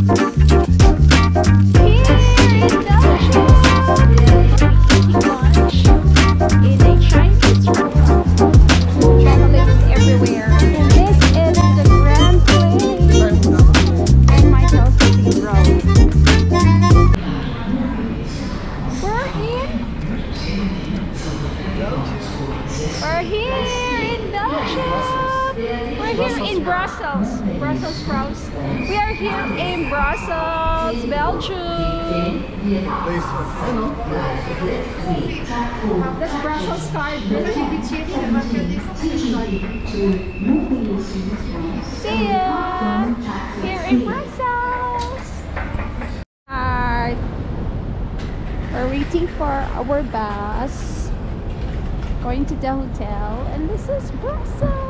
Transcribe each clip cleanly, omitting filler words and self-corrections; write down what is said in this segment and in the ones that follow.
We're here in Belgium. We're here in Brussels. Brussels sprouts. We are here in Brussels, Belgium. This Brussels card. See ya! Here in Brussels. Alright. We're waiting for our bus. Going to the hotel, and this is Brussels.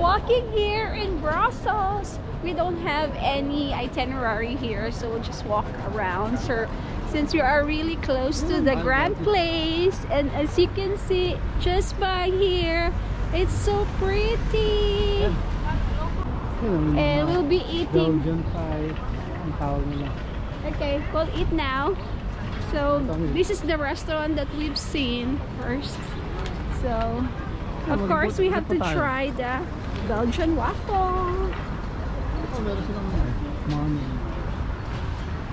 Walking here in Brussels. We don't have any itinerary here, so we'll just walk around. So since we are really close to the Grand Place, and as you can see just by here, it's so pretty. And we'll be eating. Okay, we'll eat now. So this is the restaurant that we've seen first. So of course we have to try the Belgian waffle.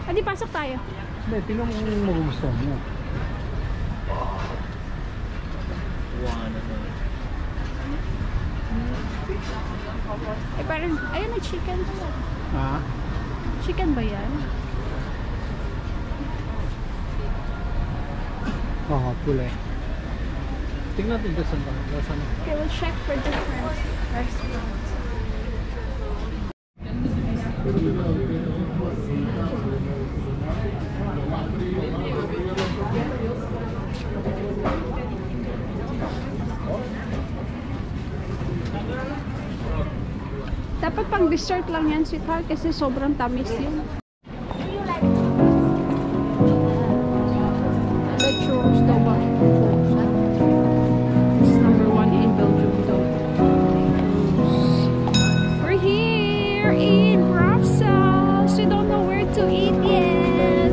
Adi, pasok tayo. Hindi, tingnan mo yung magugustuhan mo. Eh, parang, ayun, may chicken. Ah? Chicken ba yan? Oo, pula. Tingnan natin ito saan ba? Okay, we'll check for different restaurants. Dapat pang dessert lang yan, sweetheart, kasi sobrang tamis yun. The churros daw ba? It's #1 in Belgium though. We're here in Brussels. We don't know where to eat yet.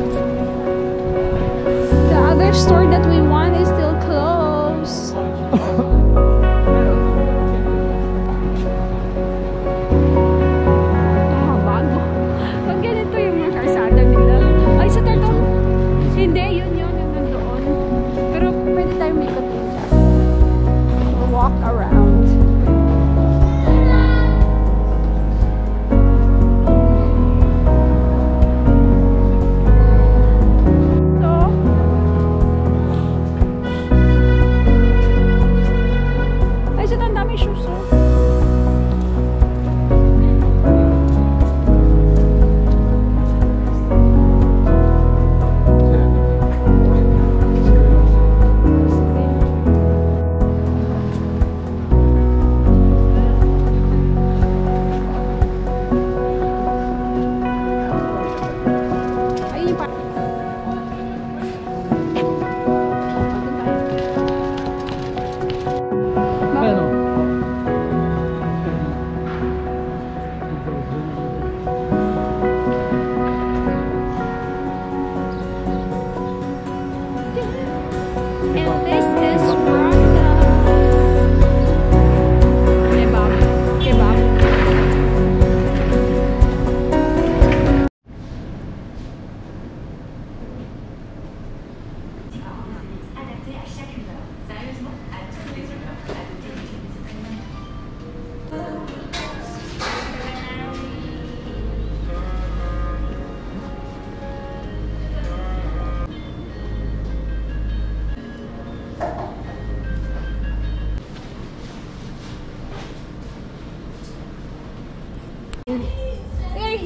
The other store that we want is still closed.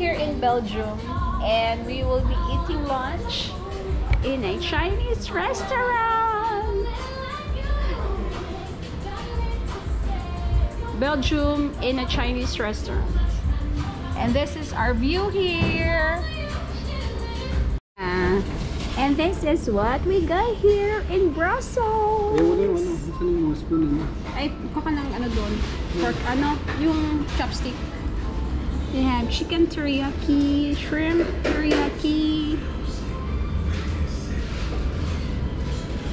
here in Belgium, and we will be eating lunch in a Chinese restaurant. Belgium in a Chinese restaurant. And this is our view here. And this is what we got here in Brussels. Ay, kuha ng ano doon. Pork, ano, yung chopstick. They have chicken teriyaki, shrimp teriyaki,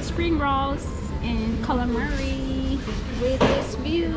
spring rolls, and calamari with this view.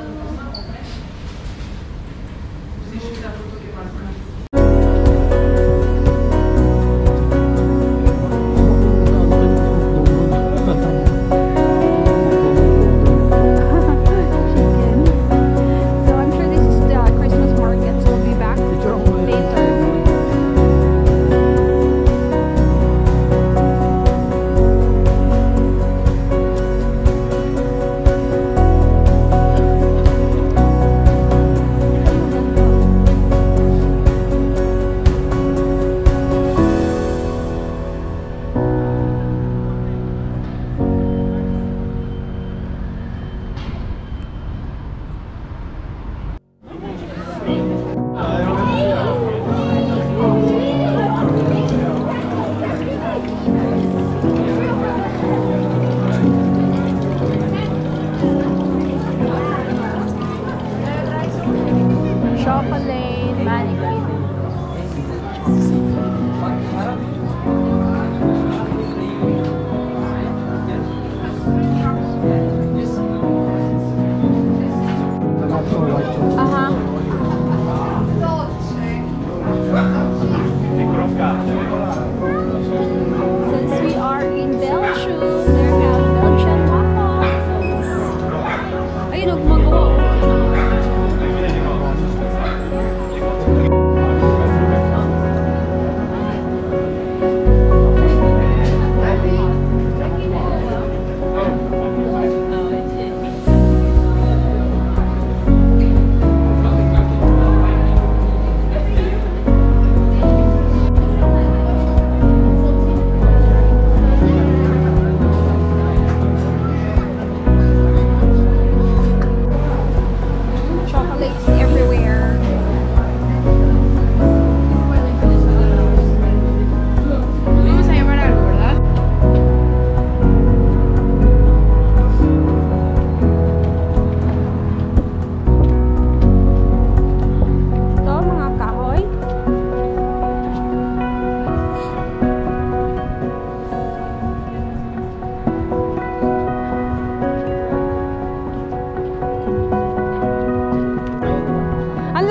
Since we are in Belgium, there have Belgian waffles. Ayun, gumagawa.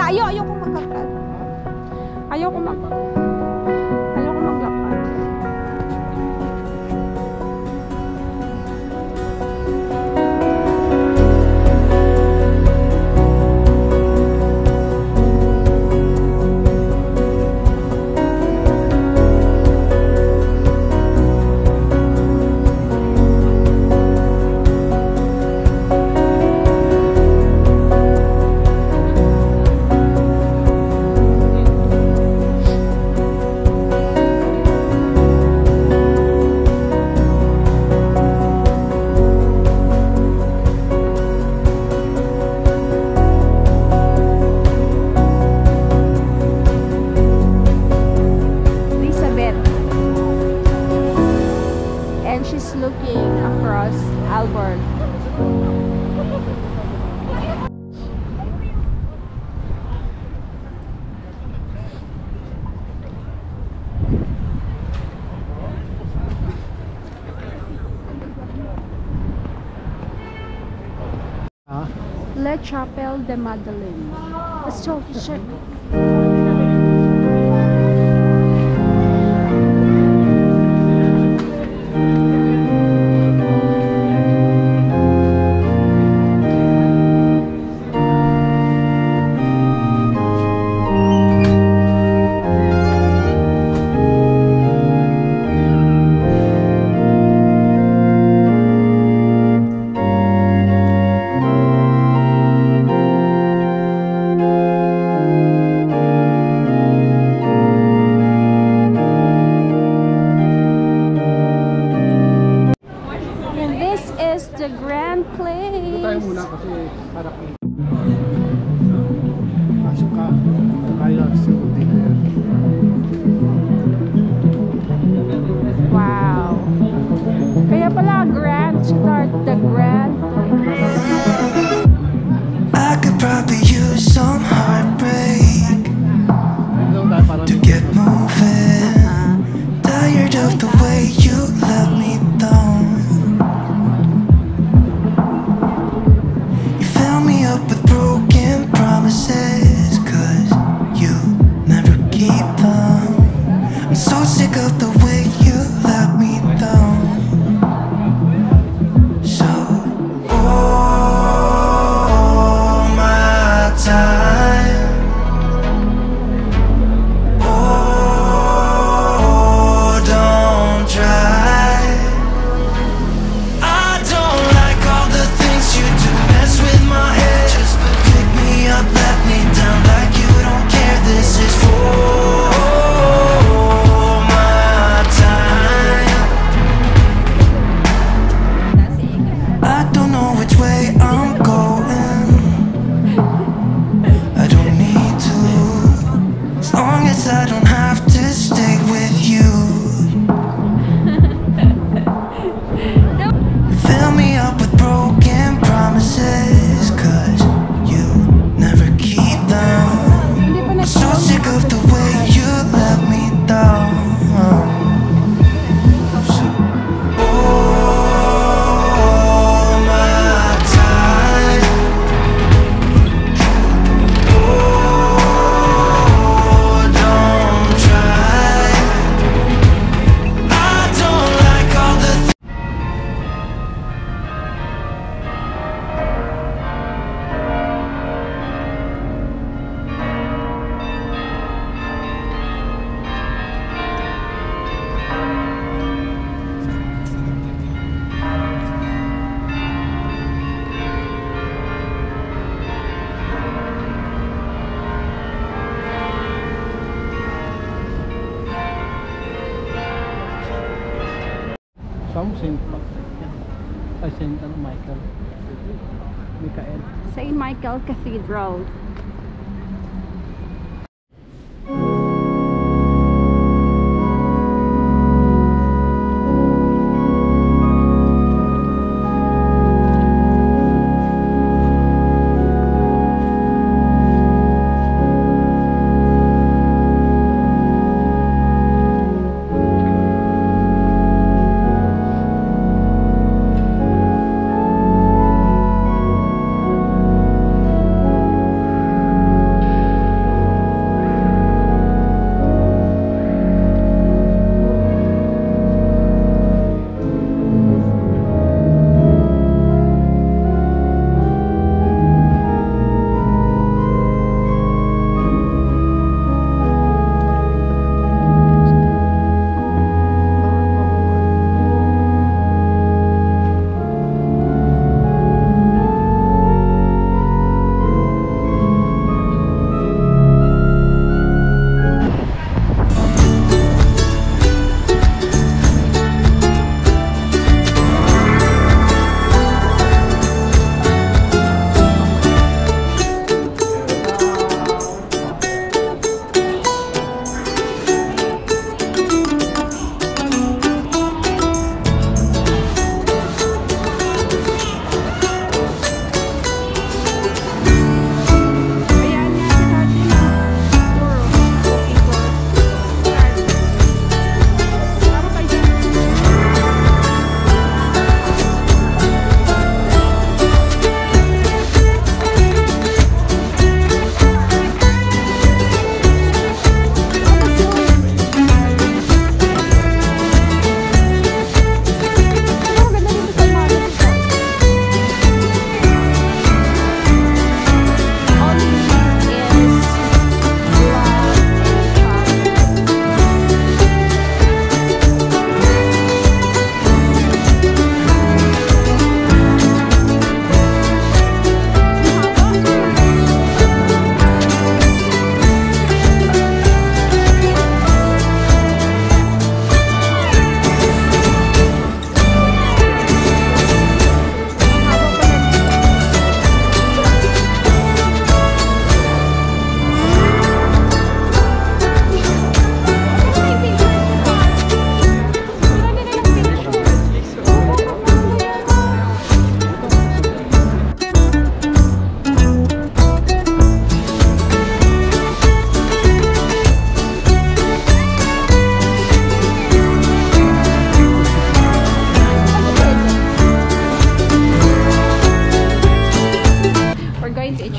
Ayoko maglakad. Ayoko maglakad. And she's looking across Albert. La Chapelle de Madeleine. Let's go check. Dito tayo place. muna kasi harap eh. Pasok ka. Kaya still dito yan. Wow. Kaya pala grand start the grand place. I could probably use some heartbreak Dito tayo para to get moving. Tired of the way you let me down. You fill me up with broken promises, 'cause you never keep them. I'm so sick of the way you let me down. So, oh, my time. Oh, don't try. I don't like all the things you do. Mess with my head. Just pick me up, let me down like you don't care. This is for my time. I don't know which way I'm going. I don't need to, as long as I don't have to stay with you. Fill me up with broken promises, 'cause you never keep them. Hindi pa I'm so sick of the way you let me down. So, oh, my time. Oh, don't try. I don't like all the Some Saint ay Saint Michael. Michael. St. Michael Cathedral.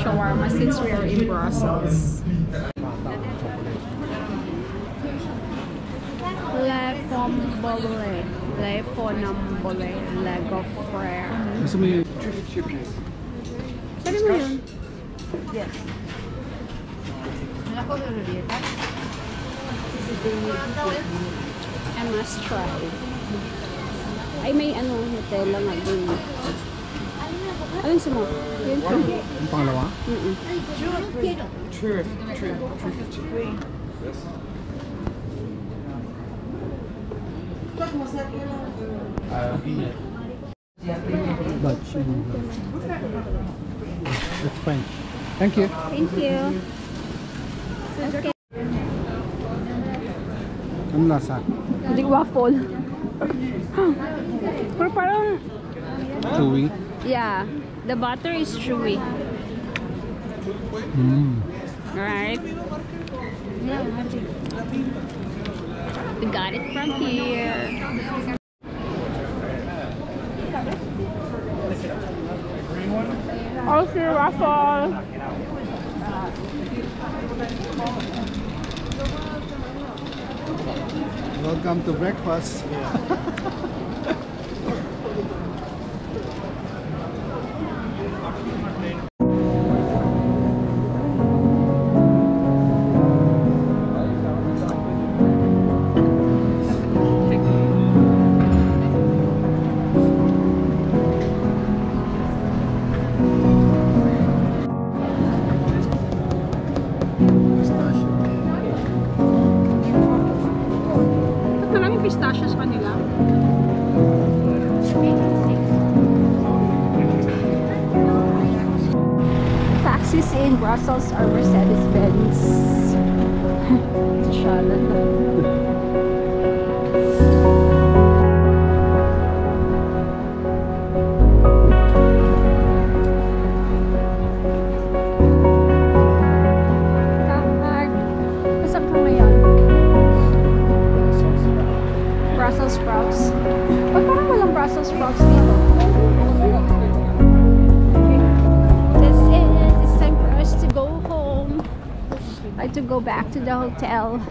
shawarma since we are in Brussels. Le Fombole, Le Fonambole, Le Gaufrere. Gusto mo yung Sabi mo yun? Yes. I must try. Ay, may ano, Nutella nga din. Ano yung sumo? Yun po. yung pangalawa? True. Dutch. That's French. Thank you. Thank you. Okay. Ano lasa? Hindi waffle. Pero parang, Chewy. yeah, the butter is chewy. Right? We got it from here. Also waffle. Welcome to breakfast. Maraming pistachios pa nila. Taxis in Brussels are Mercedes-Benz. Shalan na. Masang ka ngayon? Brussels sprouts. Ba't parang walang Brussels sprouts dito? That's it. It's time for us to go home. I have to go back to the hotel.